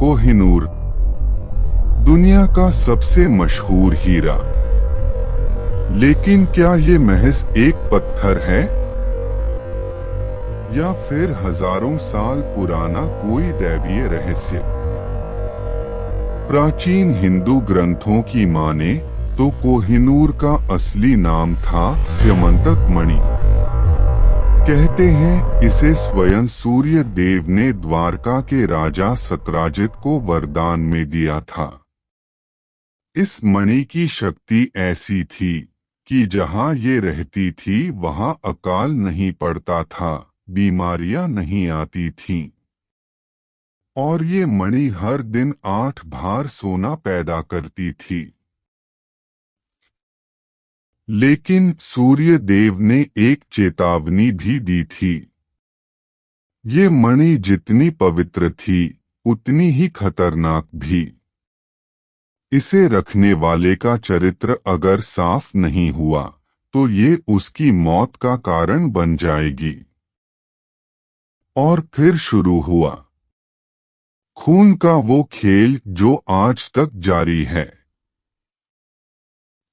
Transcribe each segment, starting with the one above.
कोहिनूर दुनिया का सबसे मशहूर हीरा। लेकिन क्या ये महज एक पत्थर है या फिर हजारों साल पुराना कोई दैवीय रहस्य? प्राचीन हिंदू ग्रंथों की माने तो कोहिनूर का असली नाम था स्यमंतक मणि। कहते हैं इसे स्वयं सूर्य देव ने द्वारका के राजा सत्राजित को वरदान में दिया था। इस मणि की शक्ति ऐसी थी कि जहां ये रहती थी वहां अकाल नहीं पड़ता था, बीमारियां नहीं आती थीं। और ये मणि हर दिन 8 भार सोना पैदा करती थी। लेकिन सूर्य देव ने एक चेतावनी भी दी थी। ये मणि जितनी पवित्र थी उतनी ही खतरनाक भी। इसे रखने वाले का चरित्र अगर साफ नहीं हुआ तो ये उसकी मौत का कारण बन जाएगी। और फिर शुरू हुआ खून का वो खेल जो आज तक जारी है।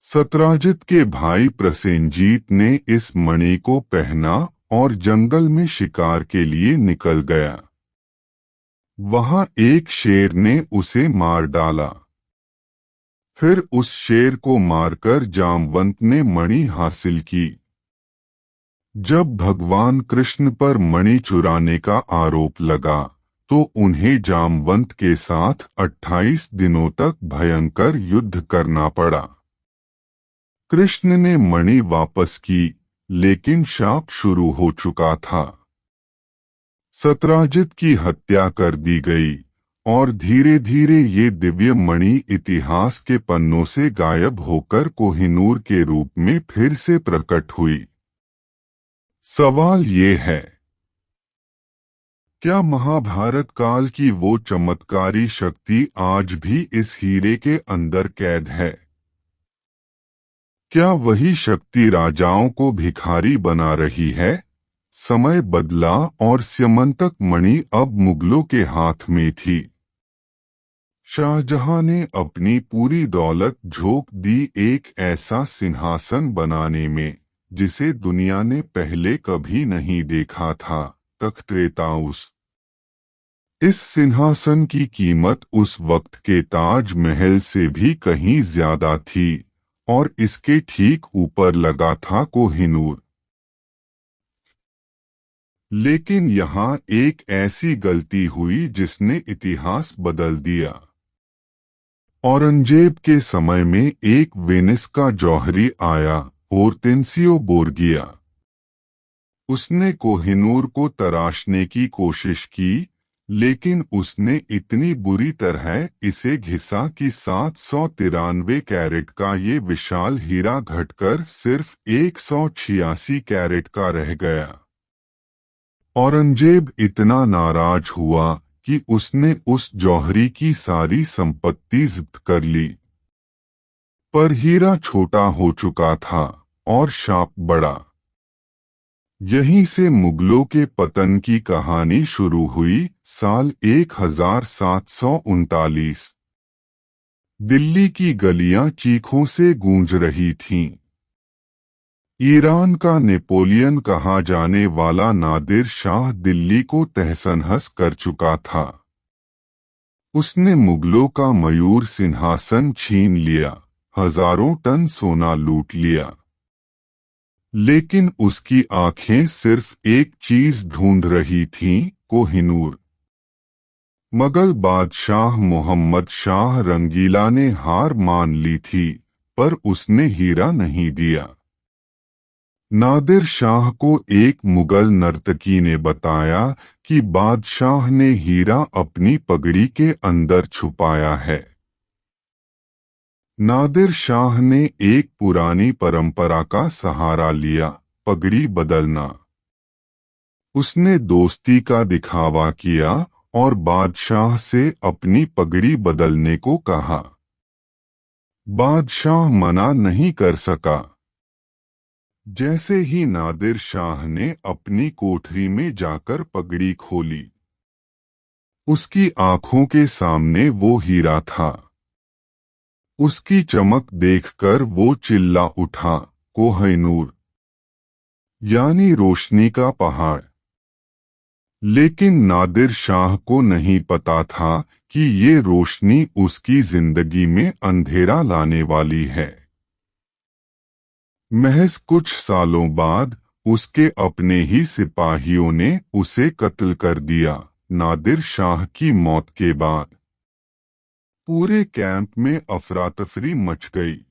सत्राजित के भाई प्रसेनजीत ने इस मणि को पहना और जंगल में शिकार के लिए निकल गया। वहां एक शेर ने उसे मार डाला। फिर उस शेर को मारकर जामवंत ने मणि हासिल की। जब भगवान कृष्ण पर मणि चुराने का आरोप लगा तो उन्हें जामवंत के साथ 28 दिनों तक भयंकर युद्ध करना पड़ा। कृष्ण ने मणि वापस की, लेकिन शाप शुरू हो चुका था। सत्राजित की हत्या कर दी गई और धीरे धीरे ये दिव्य मणि इतिहास के पन्नों से गायब होकर कोहिनूर के रूप में फिर से प्रकट हुई। सवाल ये है, क्या महाभारत काल की वो चमत्कारी शक्ति आज भी इस हीरे के अंदर कैद है? क्या वही शक्ति राजाओं को भिखारी बना रही है? समय बदला और स्यमंतक मणि अब मुगलों के हाथ में थी। शाहजहां ने अपनी पूरी दौलत झोंक दी एक ऐसा सिंहासन बनाने में जिसे दुनिया ने पहले कभी नहीं देखा था, तख्त-ए-ताउस। इस सिंहासन की कीमत उस वक्त के ताज महल से भी कहीं ज्यादा थी और इसके ठीक ऊपर लगा था कोहिनूर। लेकिन यहाँ एक ऐसी गलती हुई जिसने इतिहास बदल दिया। औरंगजेब के समय में एक वेनिस का जौहरी आया, होर्तेंसियो बोर्गिया। उसने कोहिनूर को तराशने की कोशिश की, लेकिन उसने इतनी बुरी तरह इसे घिसा कि 793 कैरेट का ये विशाल हीरा घटकर सिर्फ 186 कैरेट का रह गया। औरंगजेब इतना नाराज हुआ कि उसने उस जौहरी की सारी संपत्ति जब्त कर ली। पर हीरा छोटा हो चुका था और शाप बड़ा। यहीं से मुगलों के पतन की कहानी शुरू हुई। साल 1739। दिल्ली की गलियां चीखों से गूंज रही थीं। ईरान का नेपोलियन कहा जाने वाला नादिर शाह दिल्ली को तहस-नहस कर चुका था। उसने मुगलों का मयूर सिंहासन छीन लिया, हजारों टन सोना लूट लिया। लेकिन उसकी आंखें सिर्फ एक चीज ढूंढ रही थीं, कोहिनूर। मुगल बादशाह मोहम्मद शाह रंगीला ने हार मान ली थी, पर उसने हीरा नहीं दिया। नादिर शाह को एक मुगल नर्तकी ने बताया कि बादशाह ने हीरा अपनी पगड़ी के अंदर छुपाया है। नादिर शाह ने एक पुरानी परंपरा का सहारा लिया, पगड़ी बदलना। उसने दोस्ती का दिखावा किया और बादशाह से अपनी पगड़ी बदलने को कहा। बादशाह मना नहीं कर सका। जैसे ही नादिर शाह ने अपनी कोठरी में जाकर पगड़ी खोली, उसकी आंखों के सामने वो हीरा था। उसकी चमक देखकर वो चिल्ला उठा, कोहिनूर, यानी रोशनी का पहाड़। लेकिन नादिर शाह को नहीं पता था कि ये रोशनी उसकी जिंदगी में अंधेरा लाने वाली है। महज कुछ सालों बाद उसके अपने ही सिपाहियों ने उसे कत्ल कर दिया। नादिर शाह की मौत के बाद पूरे कैंप में अफरा तफरी मच गई।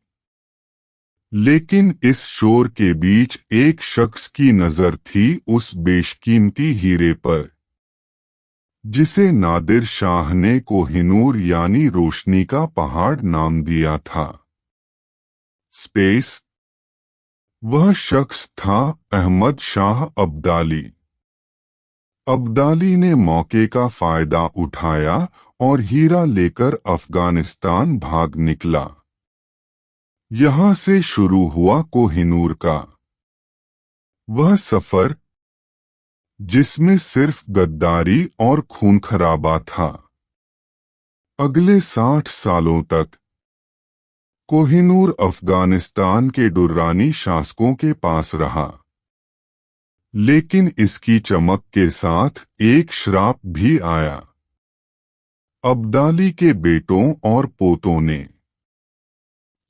लेकिन इस शोर के बीच एक शख्स की नजर थी उस बेशकीमती हीरे पर, जिसे नादिर शाह ने कोहिनूर यानी रोशनी का पहाड़ नाम दिया था। स्पेस। वह शख्स था अहमद शाह अब्दाली। अब्दाली ने मौके का फायदा उठाया और हीरा लेकर अफगानिस्तान भाग निकला। यहां से शुरू हुआ कोहिनूर का वह सफर, जिसमें सिर्फ गद्दारी और खून खराबा था। अगले 60 सालों तक कोहिनूर अफगानिस्तान के दुर्रानी शासकों के पास रहा। लेकिन इसकी चमक के साथ एक श्राप भी आया। अब्दाली के बेटों और पोतों ने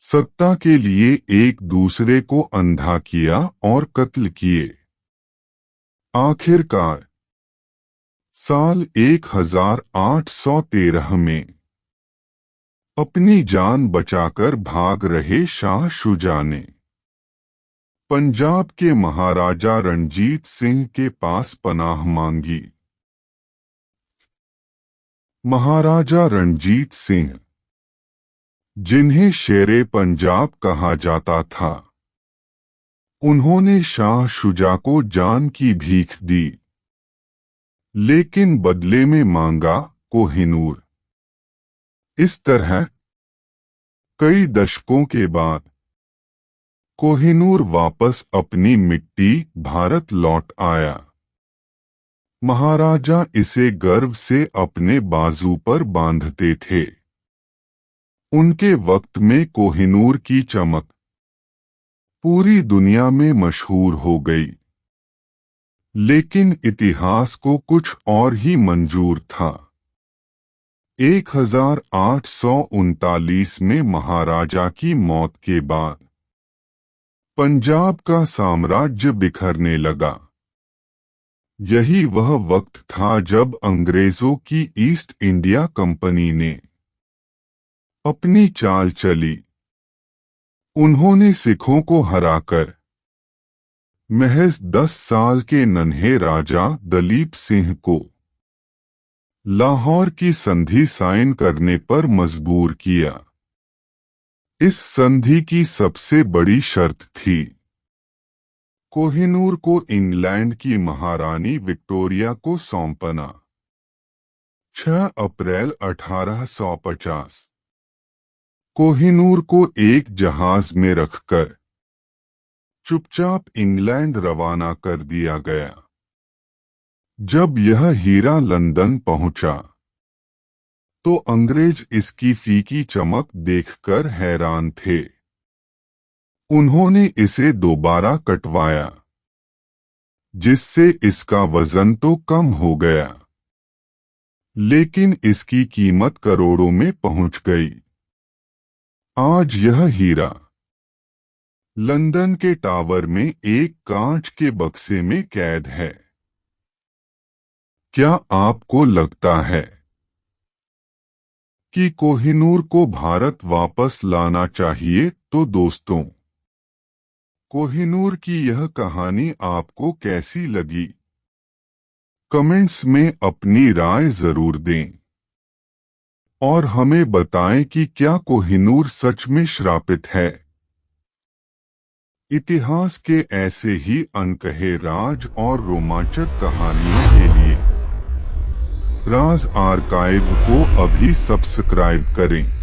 सत्ता के लिए एक दूसरे को अंधा किया और कत्ल किए। आखिरकार साल 1813 में अपनी जान बचाकर भाग रहे शाह शुजा ने पंजाब के महाराजा रणजीत सिंह के पास पनाह मांगी। महाराजा रणजीत सिंह, जिन्हें शेरे पंजाब कहा जाता था, उन्होंने शाह शुजा को जान की भीख दी, लेकिन बदले में मांगा कोहिनूर। इस तरह कई दशकों के बाद कोहिनूर वापस अपनी मिट्टी भारत लौट आया। महाराजा इसे गर्व से अपने बाजू पर बांधते थे। उनके वक्त में कोहिनूर की चमक पूरी दुनिया में मशहूर हो गई। लेकिन इतिहास को कुछ और ही मंजूर था। 1839 में महाराजा की मौत के बाद पंजाब का साम्राज्य बिखरने लगा। यही वह वक्त था जब अंग्रेजों की ईस्ट इंडिया कंपनी ने अपनी चाल चली। उन्होंने सिखों को हराकर महज 10 साल के नन्हे राजा दलीप सिंह को लाहौर की संधि साइन करने पर मजबूर किया। इस संधि की सबसे बड़ी शर्त थी कोहिनूर को इंग्लैंड की महारानी विक्टोरिया को सौंपना। 6 अप्रैल 1850 कोहिनूर को एक जहाज में रखकर चुपचाप इंग्लैंड रवाना कर दिया गया। जब यह हीरा लंदन पहुंचा तो अंग्रेज इसकी फीकी चमक देखकर हैरान थे। उन्होंने इसे दोबारा कटवाया, जिससे इसका वजन तो कम हो गया, लेकिन इसकी कीमत करोड़ों में पहुंच गई। आज यह हीरा लंदन के टावर में एक कांच के बक्से में कैद है। क्या आपको लगता है कि कोहिनूर को भारत वापस लाना चाहिए? तो दोस्तों, कोहिनूर की यह कहानी आपको कैसी लगी? कमेंट्स में अपनी राय जरूर दें और हमें बताएं कि क्या कोहिनूर सच में श्रापित है। इतिहास के ऐसे ही अनकहे राज और रोमांचक कहानियों के लिए राज आर्काइव को अभी सब्सक्राइब करें।